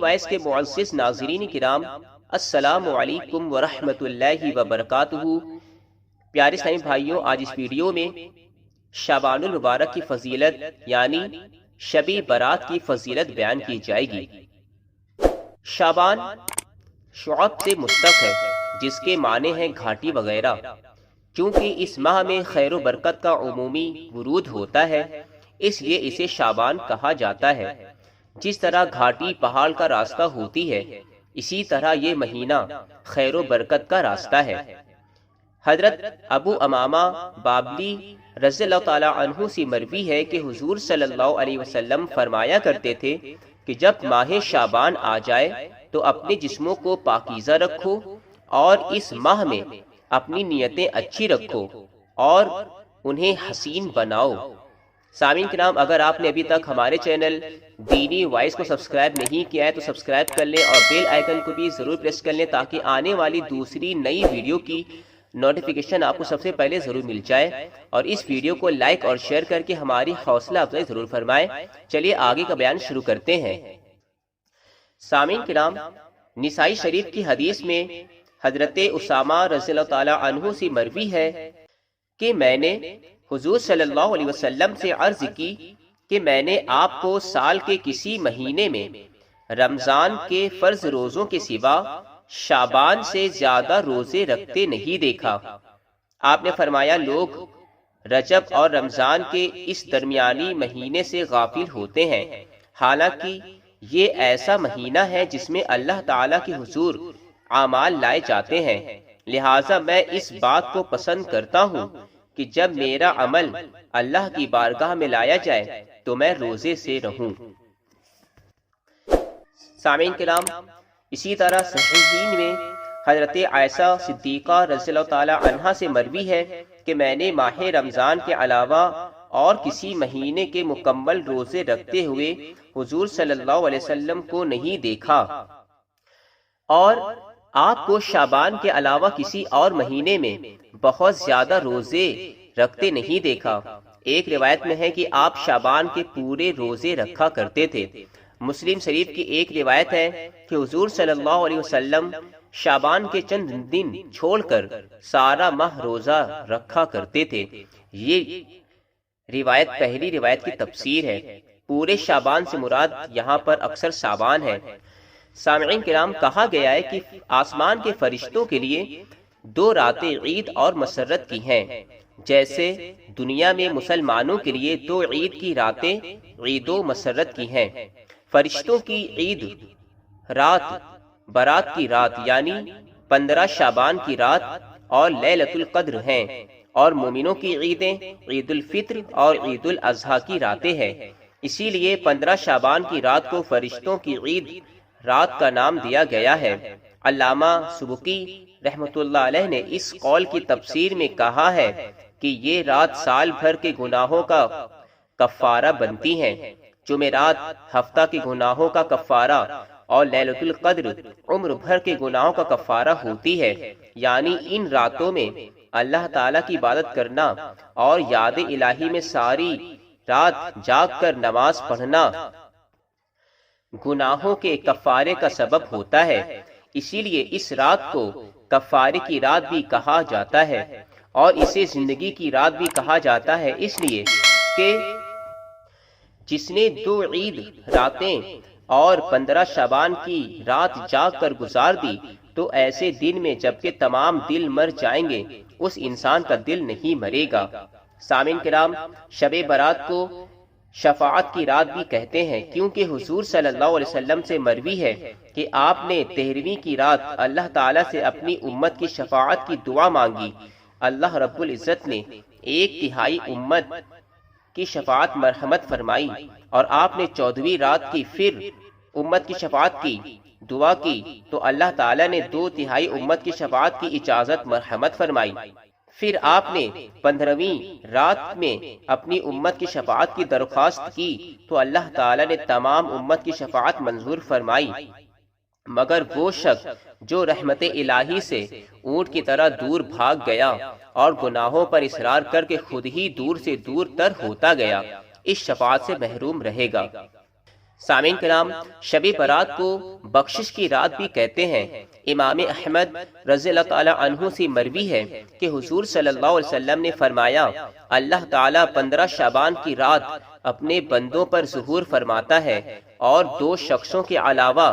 Voice کے معزز ناظرین کرام، السلام علیکم ورحمۃ اللہ وبرکاتہ۔ پیارے اسلامی بھائیوں، آج اس ویڈیو میں شعبان المبارک کی فضیلت یعنی شب برات کی فضیلت بیان کی جائے گی۔ شعبان شعب سے مشتق ہے جس کے معنی ہیں گھاٹی وغیرہ، کیونکہ اس ماہ میں خیر و برکت کا عمومی ورود ہوتا ہے، اس لیے اسے شعبان کہا جاتا ہے۔ جس طرح گھاٹی پہاڑ کا راستہ ہوتی ہے، اسی طرح یہ مہینہ خیر و برکت کا راستہ ہے۔ حضرت ابو امامہ بابلی رضی اللہ تعالی عنہ سے مروی ہے کہ حضور صلی اللہ علیہ وسلم فرمایا کرتے تھے کہ جب ماہ شعبان آ جائے تو اپنے جسموں کو پاکیزہ رکھو اور اس ماہ میں اپنی نیتیں اچھی رکھو اور انہیں حسین بناؤ۔ سامعین کرام، اگر آپ نے ابھی تک ہمارے چینل دینی وائس کو سبسکرائب نہیں کیا ہے تو سبسکرائب کر لیں اور بیل آئیکن کو بھی ضرور پریس کر لیں تاکہ آنے والی دوسری نئی ویڈیو کی نوٹیفیکیشن آپ کو سب سے پہلے ضرور مل جائے، اور اس ویڈیو کو لائک اور شیئر کر کے ہماری حوصلہ افزائی ضرور فرمائیں۔ چلیے آگے کا بیان شروع کرتے ہیں۔ سامعین کرام، نسائی شریف کی حدیث میں حضرت اسامہ رضی اللہ تعالی عنہ سے مروی ہے کہ میں نے حضور صلی اللہ علیہ وسلم سے عرض کی کہ میں نے آپ کو سال کے کسی مہینے میں رمضان کے فرض روزوں کے سوا شعبان سے زیادہ روزے رکھتے نہیں دیکھا۔ آپ نے فرمایا، لوگ رجب اور رمضان کے اس درمیانی مہینے سے غافل ہوتے ہیں، حالانکہ یہ ایسا مہینہ ہے جس میں اللہ تعالیٰ کے حضور اعمال لائے جاتے ہیں، لہٰذا میں اس بات کو پسند کرتا ہوں کہ جب میرا عمل اللہ کی بارگاہ میں لایا جائے تو میں روزے سے رہوں۔ سامعین کرام، اسی طرح صحیحین میں حضرت عائشہ صدیقہ رضی اللہ تعالی عنہا سے مروی ہے کہ میں نے ماہ رمضان کے علاوہ اور کسی مہینے کے مکمل روزے رکھتے ہوئے حضور صلی اللہ علیہ وسلم کو نہیں دیکھا، اور آپ کو شعبان کے علاوہ کسی اور مہینے میں بہت زیادہ روزے رکھتے نہیں دیکھا۔ ایک روایت میں ہے کہ آپ شعبان کے پورے روزے رکھا کرتے تھے۔ مسلم شریف کی ایک روایت ہے کہ حضور صلی اللہ علیہ وسلم شعبان کے چند دن چھوڑ کر سارا ماہ روزہ رکھا کرتے تھے۔ یہ روایت پہلی روایت کی تفسیر ہے۔ پورے شعبان سے مراد یہاں پر اکثر شعبان ہے۔ سامعین کرام، کہا گیا ہے کہ آسمان کے فرشتوں کے لیے 2 راتیں عید اور مسرت کی ہیں، جیسے دنیا میں مسلمانوں کے لیے 2 عید کی راتیں عید و مسرت کی ہیں۔ فرشتوں کی عید رات برات کی رات یعنی 15 شعبان کی رات اور لیلۃ القدر ہیں، اور مومنوں کی عیدیں عید الفطر اور عید الاضحیٰ کی راتیں ہیں۔ اسی لیے 15 شعبان کی رات کو فرشتوں کی عید رات کا نام دیا گیا ہے۔ علامہ سبکی رحمۃ اللہ علیہ نے اس قول کی تفسیر میں کہا ہے کہ یہ رات سال بھر کے گناہوں کا کفارہ بنتی ہیں۔ جمعرات ہفتہ کے گناہوں کا کفارہ اور لیلۃ القدر عمر بھر کے گناہوں کا کفارہ ہوتی ہے، یعنی ان راتوں میں اللہ تعالیٰ کی عبادت کرنا اور یاد الہی میں ساری رات جاگ کر نماز پڑھنا گناہوں کے کفارے کا سبب ہوتا ہے۔ اسی لیے اس رات کو کفارے کی رات بھی کہا جاتا ہے، اور اسے زندگی کی رات بھی کہا جاتا ہے، اس لیے کہ جس نے 2 عید راتیں اور 15 شعبان کی رات جاگ کر گزار دی تو ایسے دن میں جبکہ تمام دل مر جائیں گے اس انسان کا دل نہیں مرے گا۔ سامعین کرام، شب برات کو شفاعت کی رات بھی کہتے ہیں، کیونکہ حضور صلی اللہ علیہ وسلم سے مروی ہے کہ آپ نے 13ویں کی رات اللہ تعالیٰ سے اپنی امت کی شفاعت کی دعا مانگی۔ اللہ رب العزت نے 1/3 امت کی شفاعت مرحمت فرمائی، اور آپ نے 14ویں رات کی پھر امت کی شفاعت کی دعا کی تو اللہ تعالیٰ نے 2/3 امت کی شفاعت کی اجازت مرحمت فرمائی۔ پھر آپ نے 15ویں رات میں اپنی امت کی شفاعت کی درخواست کی تو اللہ تعالیٰ نے تمام امت کی شفاعت منظور فرمائی، مگر وہ شخص جو رحمت الہی سے اونٹ کی طرح دور بھاگ گیا اور گناہوں پر اصرار کر کے خود ہی دور سے دور تر ہوتا گیا، اس شفاعت سے محروم رہے گا۔ سامعین کرام، شب برات کو بخشش کی رات بھی کہتے ہیں۔ امام احمد رضی اللہ تعالی عنہ سے مروی ہے کہ حضور صلی اللہ علیہ وسلم نے فرمایا، اللہ تعالیٰ 15 شعبان کی رات اپنے بندوں پر ظہور فرماتا ہے اور 2 شخصوں کے علاوہ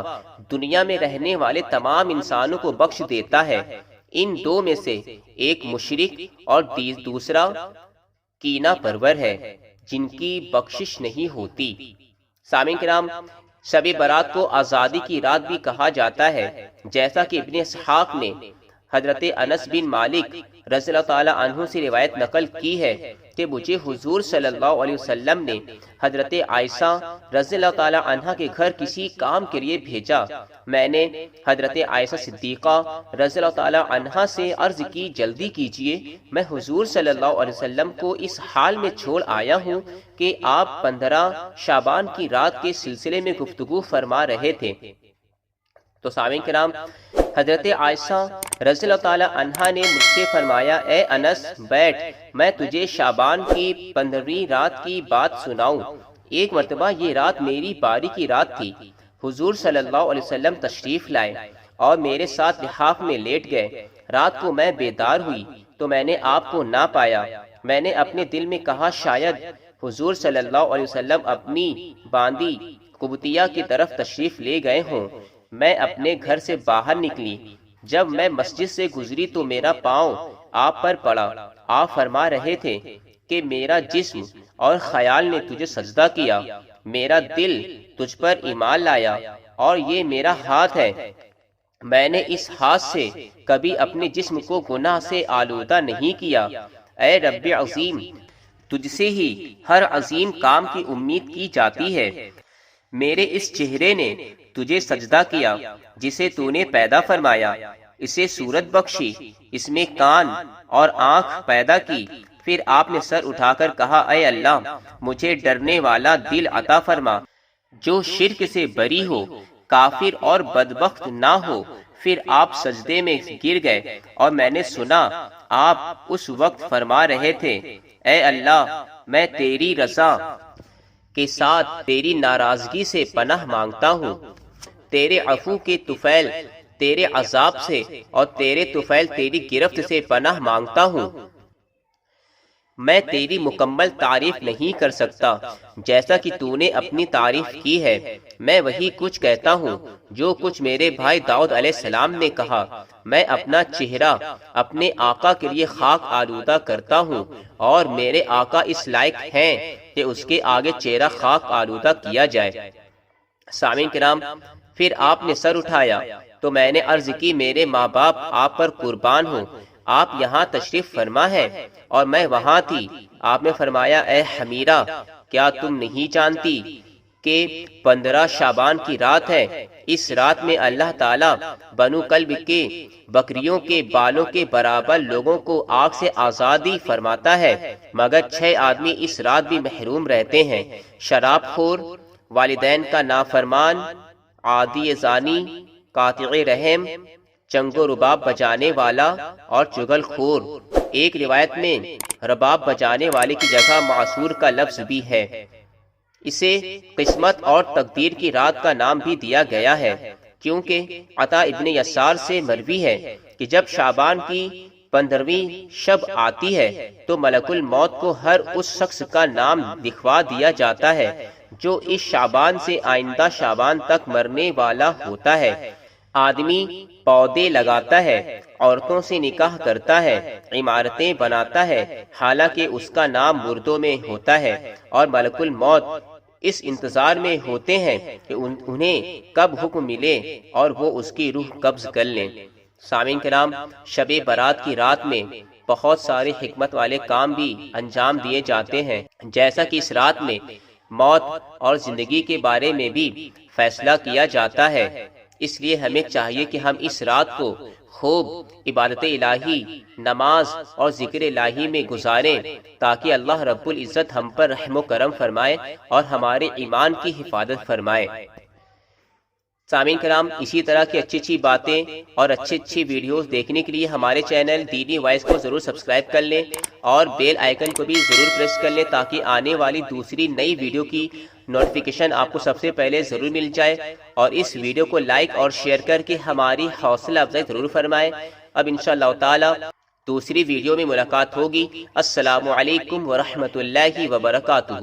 دنیا میں رہنے والے تمام انسانوں کو بخش دیتا ہے۔ ان 2 میں سے ایک مشرک اور دوسرا کینہ پرور ہے، جن کی بخشش نہیں ہوتی۔ سامعین کرام، شب برات کو آزادی کی رات بھی کہا جاتا ہے، جیسا کہ ابن اسحاق نے حضرت انس بن مالک رضی اللہ تعالی عنہ سے روایت نقل کی ہے کہ مجھے حضور صلی اللہ علیہ وسلم نے حضرت عائشہ رضی اللہ تعالی عنہ کے گھر کسی کام کے لیے بھیجا۔ میں نے حضرت عائشہ صدیقہ رضی اللہ تعالی عنہ سے عرض کی، جلدی کیجئے، میں حضور صلی اللہ علیہ وسلم کو اس حال میں چھوڑ آیا ہوں کہ آپ 15 شعبان کی رات کے سلسلے میں گفتگو فرما رہے تھے۔ تو سامعین کرام، حضرت عائشہ رضی اللہ تعالی عنہا نے مجھ سے فرمایا، اے انس بیٹھ، میں تجھے شعبان کی 15ویں رات کی بات سناؤں۔ ایک مرتبہ یہ رات میری باری کی رات تھی۔ حضور صلی اللہ علیہ وسلم تشریف لائے اور میرے ساتھ لحاف میں لیٹ گئے۔ رات کو میں بیدار ہوئی تو میں نے آپ کو نہ پایا۔ میں نے اپنے دل میں کہا، شاید حضور صلی اللہ علیہ وسلم اپنی باندی قبطیہ کی طرف تشریف لے گئے ہوں۔ میں اپنے گھر سے باہر نکلی۔ جب میں مسجد سے گزری تو میرا پاؤں آپ پر پڑا۔ آپ فرما رہے تھے کہ میرا جسم اور خیال نے تجھے سجدہ کیا، میرا دل تجھ پر ایمان لایا، اور یہ میرا ہاتھ ہے، میں نے اس ہاتھ سے کبھی اپنے جسم کو گناہ سے آلودہ نہیں کیا۔ اے رب عظیم، تجھ سے ہی ہر عظیم کام کی امید کی جاتی ہے۔ میرے اس چہرے نے تجھے سجدہ کیا جسے تو نے پیدا فرمایا، اسے صورت بخشی، اس میں کان اور آنکھ پیدا کی۔ پھر آپ نے سر اٹھا کر کہا، اے اللہ، مجھے ڈرنے والا دل عطا فرما جو شرک سے بری ہو، کافر اور بدبخت نہ ہو۔ پھر آپ سجدے میں گر گئے اور میں نے سنا آپ اس وقت فرما رہے تھے، اے اللہ، میں تیری رضا کے ساتھ تیری ناراضگی سے پناہ مانگتا ہوں، تیرے عفو کے طفیل تیرے عذاب سے اور تیرے طفیل تیری گرفت سے پناہ مانگتا ہوں۔ میں تیری مکمل تعریف نہیں کر سکتا جیسا کہ تو نے اپنی تعریف کی ہے۔ میں وہی کچھ کہتا ہوں جو کچھ میرے بھائی داؤد علیہ السلام نے کہا۔ میں اپنا چہرہ اپنے آقا کے لیے خاک آلودہ کرتا ہوں، اور میرے آقا اس لائق ہیں کہ اس کے آگے چہرہ خاک آلودہ کیا جائے۔ سامعین کرام، پھر آپ نے سر اٹھایا تو میں نے عرض کی، میرے ماں باپ آپ پر قربان ہوں، آپ یہاں تشریف فرما ہے اور میں وہاں تھی۔ آپ نے فرمایا، اے حمیرہ، کیا تم نہیں جانتی کہ 15 شعبان کی رات ہے؟ اس رات میں اللہ تعالیٰ بنو کلب کے بکریوں کے بالوں کے برابر لوگوں کو آگ سے آزادی فرماتا ہے، مگر 6 آدمی اس رات بھی محروم رہتے ہیں، شراب خور، والدین کا نافرمان، عادی زانی، قاطع رحم، چنگ و رباب بجانے والا اور چغل خور۔ ایک روایت میں رباب بجانے والے کی جگہ معصور کا لفظ بھی ہے۔ اسے قسمت اور تقدیر کی رات کا نام بھی دیا گیا ہے، کیونکہ عطا ابن یسار سے مروی ہے کہ جب شعبان کی 15ویں شب آتی ہے تو ملک الموت کو ہر اس شخص کا نام لکھوا دیا جاتا ہے جو اس شعبان سے آئندہ شعبان تک مرنے والا ہوتا ہے۔ آدمی پودے لگاتا ہے، عورتوں سے نکاح کرتا ہے، عمارتیں بناتا ہے، حالانکہ اس کا نام مردوں میں ہوتا ہے، اور ملک الموت اس انتظار میں ہوتے ہیں کہ انہیں کب حکم ملے اور وہ اس کی روح قبض کر لیں۔ سامعین کرام، شب برات کی رات میں بہت سارے حکمت والے کام بھی انجام دیے جاتے ہیں، جیسا کہ اس رات میں موت اور زندگی کے بارے میں بھی فیصلہ کیا جاتا ہے۔ اس لیے ہمیں چاہیے کہ ہم اس رات کو خوب عبادت الہی، نماز اور ذکر الہی میں گزاریں تاکہ اللہ رب العزت ہم پر رحم و کرم فرمائے اور ہمارے ایمان کی حفاظت فرمائے۔ سامعین کرام، اسی طرح کی اچھی باتیں اور اچھی ویڈیوز دیکھنے کے لیے ہمارے چینل دینی وائس کو ضرور سبسکرائب کر لیں اور بیل آئیکن کو بھی ضرور پریس کر لیں تاکہ آنے والی دوسری نئی ویڈیو کی نوٹیفیکیشن آپ کو سب سے پہلے ضرور مل جائے، اور اس ویڈیو کو لائک اور شیئر کر کے ہماری حوصلہ افزائی ضرور فرمائیں۔ اب انشاءاللہ تعالی دوسری ویڈیو میں ملاقات ہوگی۔ السلام علیکم ورحمۃ اللہ وبرکاتہ۔